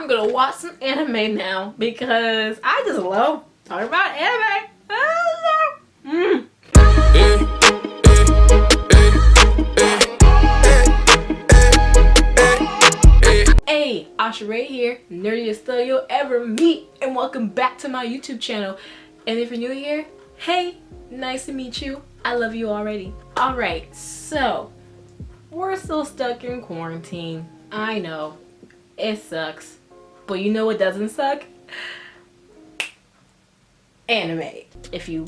I'm gonna watch some anime now because I just love talking about anime. Hey, AyeAshaRae here, nerdiest thug you'll ever meet, and welcome back to my YouTube channel. And if you're new here, hey, nice to meet you. I love you already. Alright, so we're still stuck in quarantine. I know, it sucks. But you know what doesn't suck? Anime. If you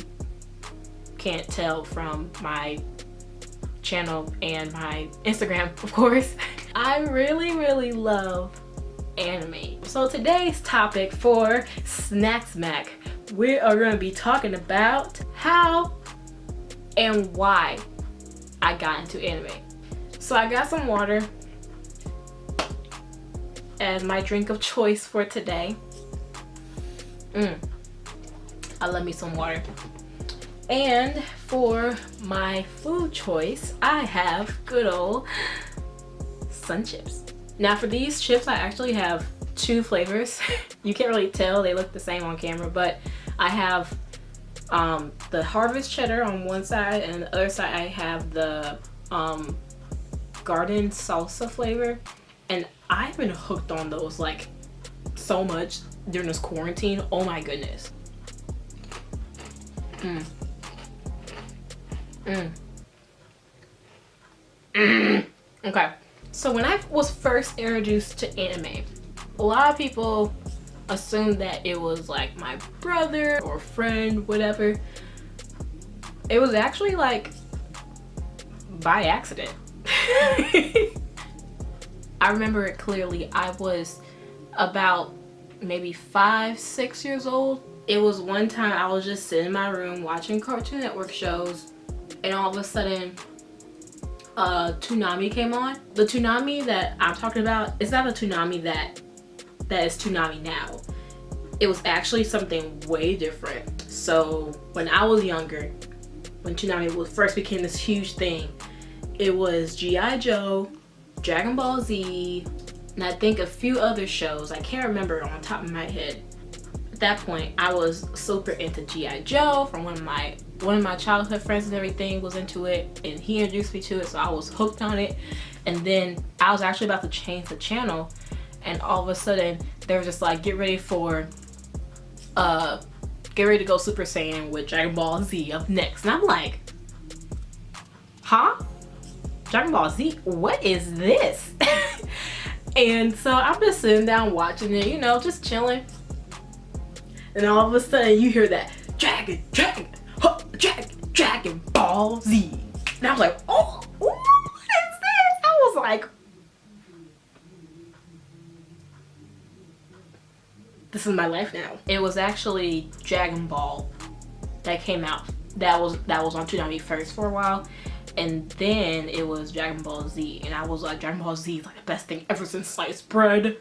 can't tell from my channel and my Instagram, of course, I really love anime. So today's topic for Snack Smack, we are going to be talking about how and why I got into anime. So I got some water as my drink of choice for today. I love me some water. And for my food choice, I have good old Sun Chips. Now for these chips, I actually have two flavors. You can't really tell, they look the same on camera, but I have the Harvest Cheddar on one side, and on the other side I have the Garden Salsa flavor. And I've been hooked on those like so much during this quarantine. Oh my goodness. Okay, so when I was first introduced to anime, a lot of people assumed that it was like my brother or friend, whatever. It was actually like by accident. I remember it clearly. I was about maybe 5, 6 years old. It was one time I was just sitting in my room watching Cartoon Network shows, and all of a sudden Toonami came on. The Toonami that I'm talking about is not a Toonami that is Toonami now. It was actually something way different. So when I was younger, when Toonami first became this huge thing, it was G.I. Joe, Dragon Ball Z, and I think a few other shows. I can't remember on top of my head. At that point, I was super into G.I. Joe from one of my childhood friends and everything was into it, and he introduced me to it, so I was hooked on it. And then I was actually about to change the channel, and all of a sudden they were just like, get ready to go Super Saiyan with Dragon Ball Z up next. And I'm like, huh? Dragon Ball Z? What is this? And so I'm just sitting down watching it, you know, just chilling. And all of a sudden you hear that Dragon Ball Z. And I was like, oh, what is this? I was like, this is my life now. It was actually Dragon Ball that came out. That was on Toonami first for a while. And then it was Dragon Ball Z. And I was like, Dragon Ball Z is like the best thing ever since sliced bread.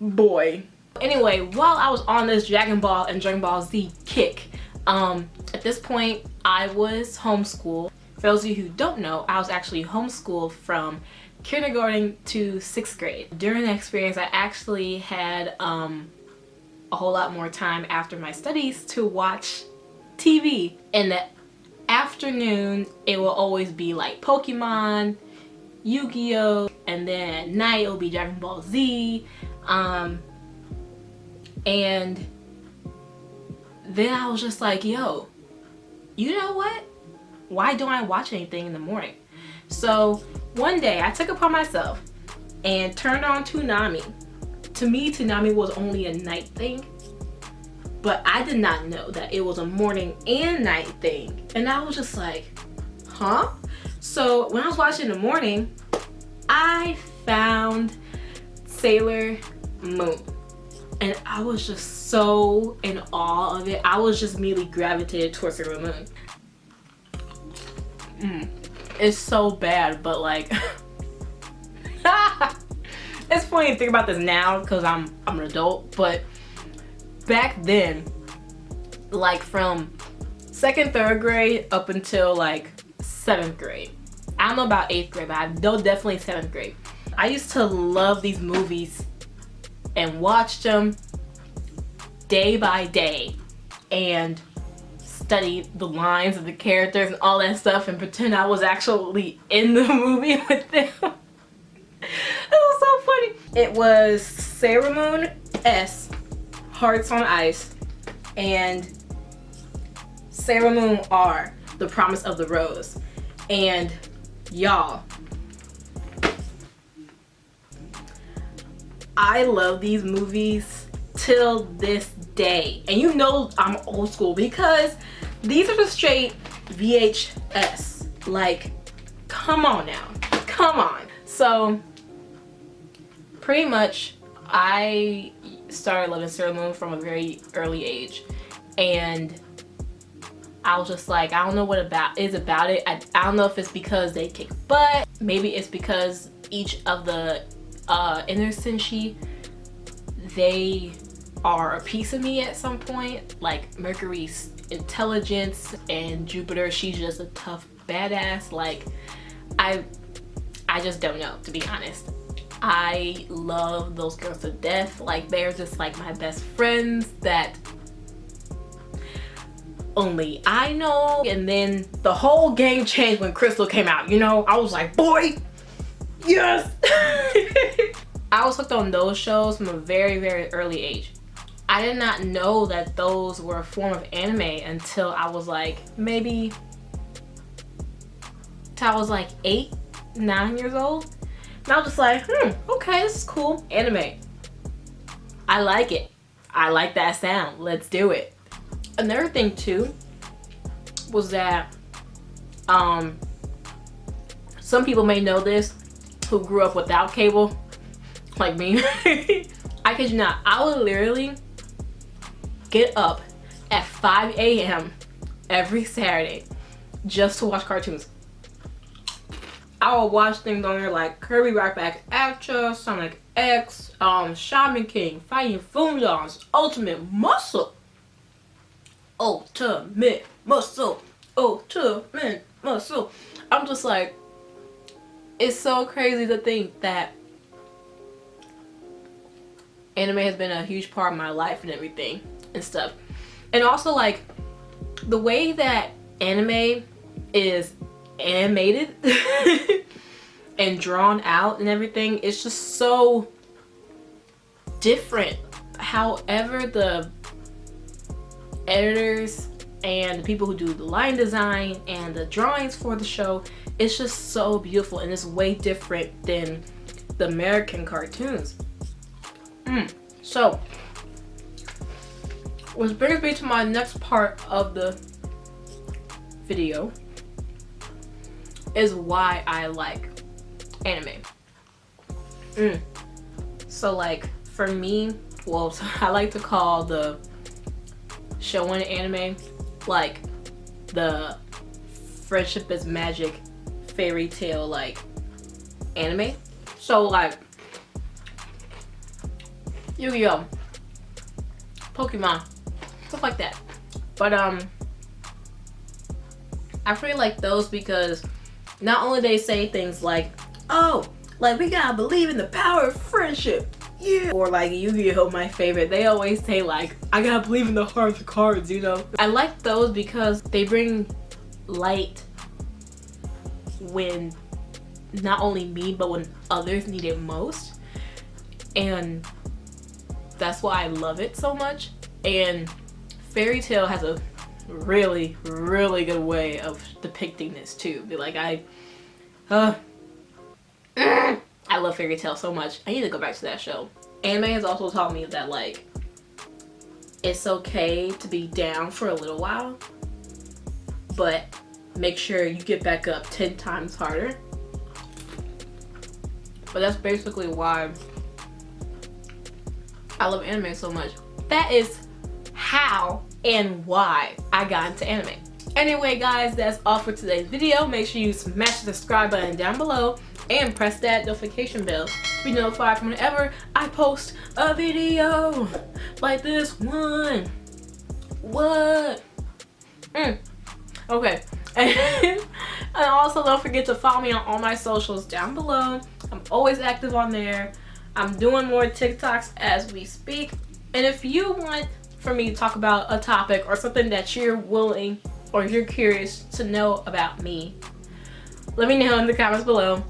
Boy. Anyway, while I was on this Dragon Ball and Dragon Ball Z kick, at this point I was homeschooled. For those of you who don't know, I was actually homeschooled from kindergarten to 6th grade. During that experience, I actually had a whole lot more time after my studies to watch TV. In the afternoon, it will always be like Pokemon, Yu-Gi-Oh, and then at night it'll be Dragon Ball Z. And then I was just like, yo, you know what? Why don't I watch anything in the morning? So one day I took it upon myself and turned on Toonami. To me, Toonami was only a night thing, but I did not know that it was a morning and night thing. And I was just like, huh? So when I was watching in the morning, I found Sailor Moon. And I was just so in awe of it. I was just immediately gravitated towards Sailor Moon. It's so bad, but like, it's funny to think about this now because I'm an adult. But back then, like from 2nd, 3rd grade up until like 7th grade. I don't know about 8th grade, but I know definitely 7th grade. I used to love these movies and watched them day by day and study the lines of the characters and all that stuff and pretend I was actually in the movie with them. It was so funny. It was Sailor Moon S, Hearts on Ice, and Sailor Moon R, The Promise of the Rose. And y'all, I love these movies till this day. And you know I'm old school because these are the straight VHS. Like, come on now. Come on. So, pretty much, I started loving Sailor Moon from a very early age. And I was just like, I don't know what is about it. I don't know if it's because they kick butt. Maybe it's because each of the inner senshi, they are a piece of me at some point. Like Mercury's intelligence and Jupiter, she's just a tough badass. Like I just don't know, to be honest. I love those girls to death. Like they're just like my best friends that only I know. And then the whole game changed when Crystal came out, you know. I was like, boy, yes. I was hooked on those shows from a very, very early age. I did not know that those were a form of anime until I was like maybe till I was like 8, 9 years old. And I was just like, okay, this is cool. Anime. I like it. I like that sound. Let's do it. Another thing too was that some people may know this who grew up without cable, like me. I kid you not, I would literally get up at 5 a.m. every Saturday just to watch cartoons. I would watch things on there like Kirby Rock Back Asha, Sonic X, Shaman King, Fighting Foodons, Ultimate Muscle. Ultimate Muscle. Ultimate Muscle. I'm just like, it's so crazy to think that anime has been a huge part of my life and everything and stuff. And also like the way that anime is animated and drawn out and everything, it's just so different. However, the editors and the people who do the line design and the drawings for the show, it's just so beautiful and it's way different than the American cartoons. So, which brings me to my next part of the video, is why I like anime. So like for me, well, I like to call the shonen anime like the friendship is magic fairy tale like anime. So like Yu-Gi-Oh, Pokemon, stuff like that. But I really like those because not only they say things like, oh, like we gotta believe in the power of friendship, yeah, or like Yu-Gi-Oh, my favorite, they always say like, I gotta believe in the heart of the cards, you know. I like those because they bring light when not only me but when others need it most, and that's why I love it so much. And fairy tale has a really, really good way of depicting this too. Be like, I love fairy tale so much. I need to go back to that show. Anime has also taught me that like it's okay to be down for a little while, but make sure you get back up 10 times harder. But that's basically why I love anime so much. That is how and why I got into anime. Anyway guys, that's all for today's video. Make sure you smash the subscribe button down below and press that notification bell to be notified from whenever I post a video like this one. What? Okay. And also don't forget to follow me on all my socials down below. I'm always active on there. I'm doing more TikToks as we speak. And if you want for me to talk about a topic or something that you're willing or you're curious to know about me, let me know in the comments below.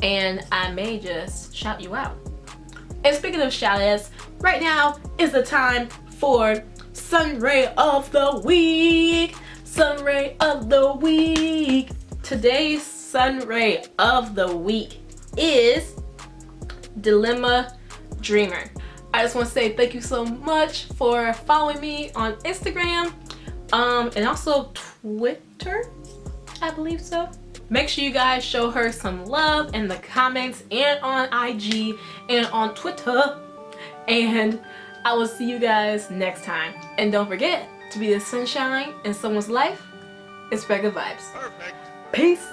And I may just shout you out. And speaking of shout outs, right now is the time for SunRAE of the week. SunRAE of the week. Today's SunRAE of the week is DILEMMADREAMER. I just want to say thank you so much for following me on Instagram, and also Twitter, I believe so. Make sure you guys show her some love in the comments and on IG and on Twitter. And I will see you guys next time. And don't forget to be the sunshine in someone's life and spread good vibes. Perfect. Peace.